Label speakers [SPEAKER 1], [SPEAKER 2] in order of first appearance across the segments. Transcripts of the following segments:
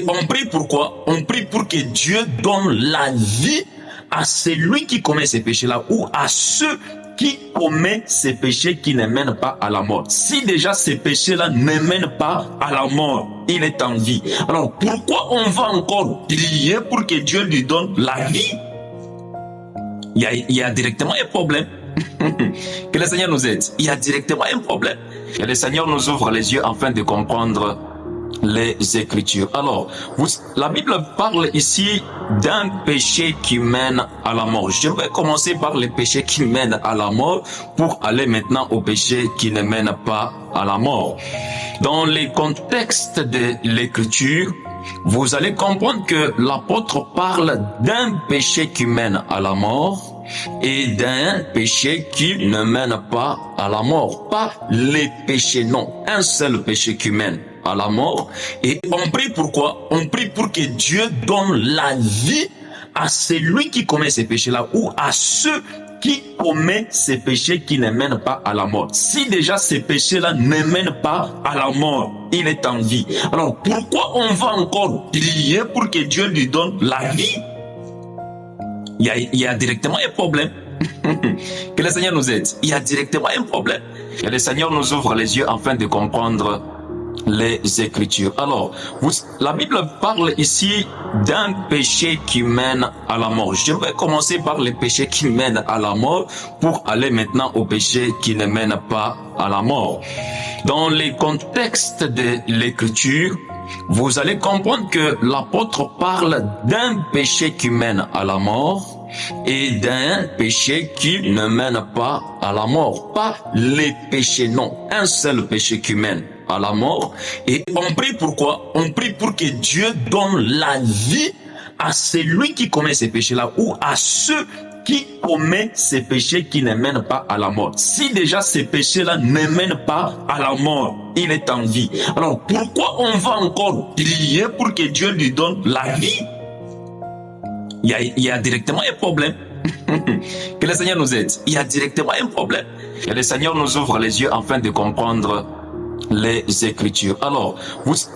[SPEAKER 1] on prie pourquoi? On prie pour que Dieu donne la vie à celui qui commet ces péchés-là ou à ceux qui commet ces péchés qui ne mènent pas à la mort. Si déjà ces péchés-là ne mènent pas à la mort, il est en vie. Alors pourquoi on va encore prier pour que Dieu lui donne la vie? Il y a directement un problème. Que le Seigneur nous aide. Il y a directement un problème. Et le Seigneur nous ouvre les yeux afin de comprendre les Écritures. Alors, la Bible parle ici d'un péché qui mène à la mort. Je vais commencer par les péchés qui mènent à la mort pour aller maintenant aux péchés qui ne mènent pas à la mort. Dans les contextes de l'Écriture, vous allez comprendre que l'apôtre parle d'un péché qui mène à la mort et d'un péché qui ne mène pas à la mort. Pas les péchés, non. Un seul péché qui mène à la mort. Et on prie pourquoi? On prie pour que Dieu donne la vie à celui qui commet ces péchés-là ou à ceux qui commet ces péchés qui ne mènent pas à la mort. Si déjà ces péchés-là ne mènent pas à la mort, il est en vie. Alors pourquoi on va encore prier pour que Dieu lui donne la vie? Il y a directement un problème. Que le Seigneur nous aide. Il y a directement un problème. Et le Seigneur nous ouvre les yeux afin de comprendre les Écritures. Alors, la Bible parle ici d'un péché qui mène à la mort. Je vais commencer par les péchés qui mènent à la mort pour aller maintenant aux péchés qui ne mènent pas à la mort. Dans les contextes de l'Écriture, vous allez comprendre que l'apôtre parle d'un péché qui mène à la mort et d'un péché qui ne mène pas à la mort. Pas les péchés, non. Un seul péché qui mène à la mort. Et on prie pourquoi? On prie pour que Dieu donne la vie à celui qui commet ces péchés-là ou à ceux qui commet ces péchés qui ne mènent pas à la mort. Si déjà ces péchés-là ne mènent pas à la mort, il est en vie. Alors pourquoi on va encore prier pour que Dieu lui donne la vie? Il y a directement un problème. Que le Seigneur nous aide. Il y a directement un problème. Et le Seigneur nous ouvre les yeux afin de comprendre les Écritures. Alors,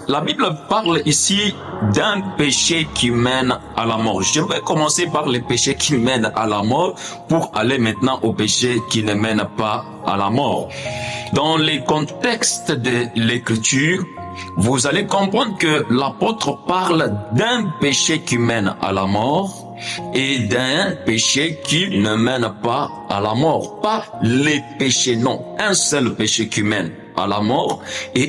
[SPEAKER 1] la Bible parle ici d'un péché qui mène à la mort. Je vais commencer par les péchés qui mènent à la mort pour aller maintenant aux péchés qui ne mènent pas à la mort. Dans les contextes de l'Écriture, vous allez comprendre que l'apôtre parle d'un péché qui mène à la mort et d'un péché qui ne mène pas à la mort. Pas les péchés, non. Un seul péché qui mène à la mort. Et